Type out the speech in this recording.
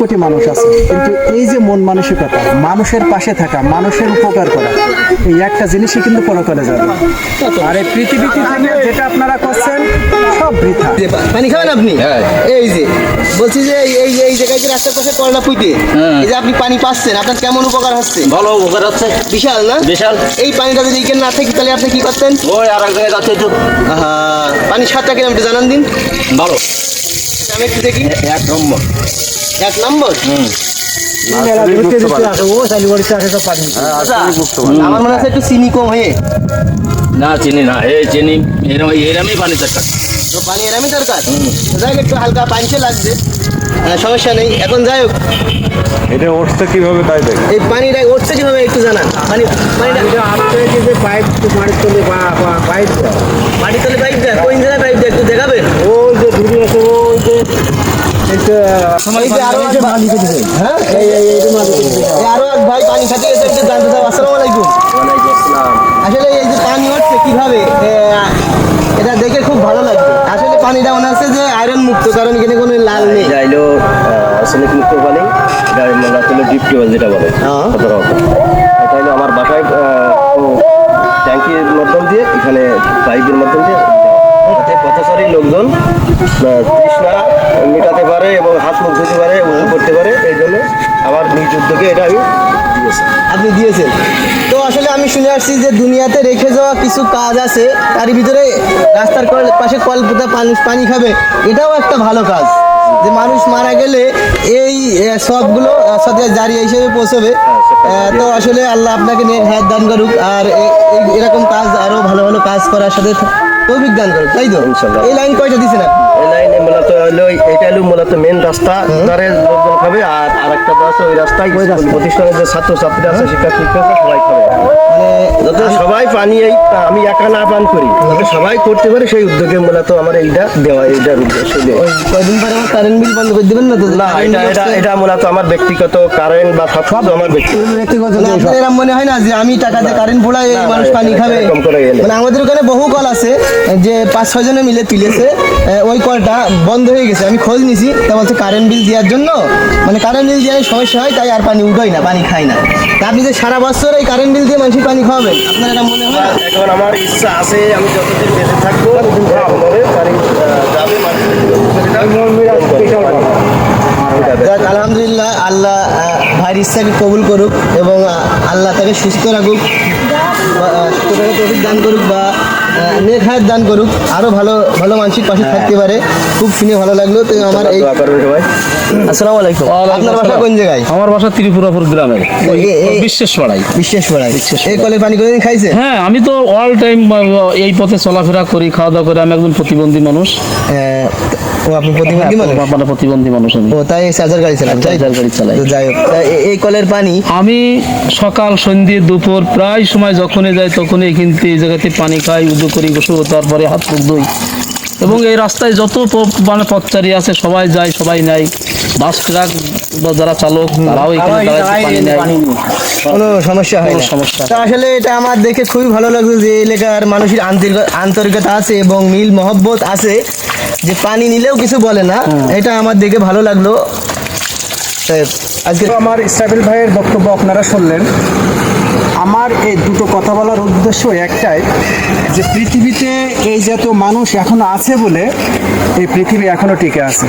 কোটি মানুষ আছে, কিন্তু এই যে মন মানসিকতা, মানুষের পাশে থাকা, মানুষের উপকার করা, এই একটা জিনিসই কিন্তু পরকালে যাবে। আর এই পৃথিবীতে থেকে যেটা আপনারা করছেন সব বৃথা। পানি খাবেন আপনি? এই যে বলছি যে এই জায়গায় যে রাস্তার পাশে করলা পুঁতে এই যে আপনি পানি পাচ্ছেন, আপনার কেমন উপকার হচ্ছে? ভালো উপকার হচ্ছে, বিশাল না? বিশাল। এই পানিটা যদি এখানে না থাকে তাহলে আপনি কি করতেন? ওই আর এক জায়গায় যাচ্ছে একটু পানি স্বাদটা কিরকম একটু জানান দিন। ভালো, আমি একটু দেখি। 1 নম্বর। 1 নম্বর। আমার মনে হচ্ছে একটু চিনি কম হয়ে। না চিনি না, এই চিনি এরমই পানি দরকার। তো পানি এরামই দরকার। যাই হোক, একটু হালকা পানিতে লাগছে, সমস্যা নেই। এখন যাই হোক, এটা উঠছে কিভাবে তাই দেখ। এই পানিটা উঠছে কিভাবে একটু জানান। পানিটা পাইপ মাটির তলে পাইপ মাটির তলে পাইপ দেয়, কোন জায়গায় পাইপ দেয় একটু দেখাবেন? ওই যে ঘুরে আছে, ওই যে হ্যাঁ, আরো এক ভাই পানি খাতে গেছে, একটু জানতে চাও। আসসালামু আলাইকুম। আসলে এই যে পানি হচ্ছে কিভাবে, এটা দেখে খুব ভালো লাগছে। আসলে পানিটা মনে হচ্ছে যে আয়রন মুক্ত, কারণ এখানে কোনো লাল নেই। এটা হলো আর্সেনিক মুক্ত পানি, এটা মূলত হলো ডিপ টিউবওয়েল যেটা বলে। এটা হলো আমার বাসায় ট্যাঙ্কির মাধ্যম দিয়ে, এখানে পাইপের মাধ্যম দিয়ে যাতে পথচারী লোকজন তৃষ্ণা মেটাতে পারে এবং হাত মুখ ধুতে পারে, উজু করতে পারে। এই জন্য আমার নিজ উদ্যোগে এটা আমি দিয়েছি। আপনি দিয়েছেন। তো আসলে আমি শুনে আসছি যে দুনিয়াতে রেখে যাওয়া কিছু কাজ আছে, তার ভিতরে রাস্তার পাশে কল পোতা পানি খাবে, এটাও একটা ভালো কাজ। যে মানুষ মারা গেলে এই সবগুলো সাথে জারিয়া হিসেবে পৌঁছবে। তো আসলে আল্লাহ আপনাকে নেক হায়াত দান করুক, আর এরকম কাজ আরো ভালো ভালো কাজ করার সাথে তৌফিক দান করুক, তাই তো? ইনশাআল্লাহ। এই লাইন কয়টা দিচ্ছেন আপনি? এই লাইনে মূলত হলো এটা হলো মূলত মেন রাস্তা, ধারে লোকজন খাবে। আর আরেকটা আছে ওই রাস্তায় প্রতিষ্ঠানের যে ছাত্র ছাত্রী আছে, শিক্ষার্থী আছে, সবাই খাবে। মানে যাতে সবাই পানি এই আমি একা না পান করি, যাতে সবাই করতে পারে সেই উদ্যোগে মূলত আমার এইটা দেওয়া, এইটার উদ্দেশ্য দেওয়া। ওই কয়দিন পরে আমার কারেন্ট বিল বন্ধ করে দেবেন না তো? না, এটা মূলত আমার ব্যক্তিগত কারেন্ট বা সব আমার ব্যক্তিগত। আপনার এরকম মনে হয় না যে আমি টাকাতে কারেন্ট পোড়াই এই মানুষ পানি খাবে? এরকম করে এলে। মানে আমাদের ওখানে বহু কল আছে যে 5-6 জনে মিলে তুলেছে, ওই কলটা বন্ধ হয়ে গেছে। আমি খোঁজ নিছি, তা বলছে কারেন্ট বিল দেওয়ার জন্য, মানে কারেন্ট বিল দেওয়ার সমস্যা হয়, তাই আর পানি উঠোই না, পানি খাই না। তা আপনি যে সারা বছর এই কারেন্ট বিল দিয়ে মানুষের পানি খাওয়াবেন, আপনার এটা মনে হয় না? এখন আমার ইচ্ছা আছে, আমি যতদিন বেঁচে থাকবো আমাদের পানি যাবে যাক, আলহামদুলিল্লাহ, আল্লাহ ভাইয়ের ইচ্ছাকে কবুল করুক এবং আল্লাহ তাকে সুস্থ রাখুক, তৌফিক দান করুক, বা নেক হায়াত দান করুক, আরো ভালো ভালো মানসিক পাশে থাকতে পারে। খুব শুনে ভালো লাগলো। তো আমার এই সবাই। আসসালামু আলাইকুম। আপনার বাসা কোন জায়গায়? আমার বাসা ত্রিপুরাপুর গ্রামের বিশ্বাস পাড়াই। বিশ্বাস পড়ায়। এই কলের পানি কোনোদিন খাইছে? হ্যাঁ, আমি তো অল টাইম এই পথে চলাফেরা করি, খাওয়া দাওয়া করি। আমি একজন প্রতিবন্ধী মানুষ। ও, আপনি প্রতিবন্ধী মানুষ? মানে প্রতিবন্ধী মানুষ আমি। ও, তাই চার্জার গাড়ি চালান? চার্জার গাড়ি চালাই। তো যাই হোক, এই কলের পানি আমি সকাল সন্ধ্যে দুপুর প্রায় সময় যখনই যাই তখনই কিন্তু এই জায়গাতে পানি খাই, উদু করি, গোসল, তারপরে হাত মুখ ধুই। এবং এই রাস্তায় যত মানে পথচারী আছে সবাই যায়, সবাই নেয়। বাস ট্রাক বা যারা চালক তারাও এখানে দাঁড়ায় পানি নেয়, কোনো সমস্যা হয় কোনো না। সমস্যা। তো আসলে এটা আমার দেখে খুবই ভালো লাগলো যে এলাকার মানুষের আন্তরিকতা আছে এবং মিল মহব্বত আছে, যে পানি নিলেও কিছু বলে না। এটা আমার দেখে ভালো লাগলো। আজকে আমার ইসরাফিল ভাইয়ের বক্তব্য আপনারা শুনলেন। আমার এই দুটো কথা বলার উদ্দেশ্য একটাই, যে পৃথিবীতে এই জাতীয় মানুষ এখনো আছে বলে এই পৃথিবী এখনো টিকে আছে।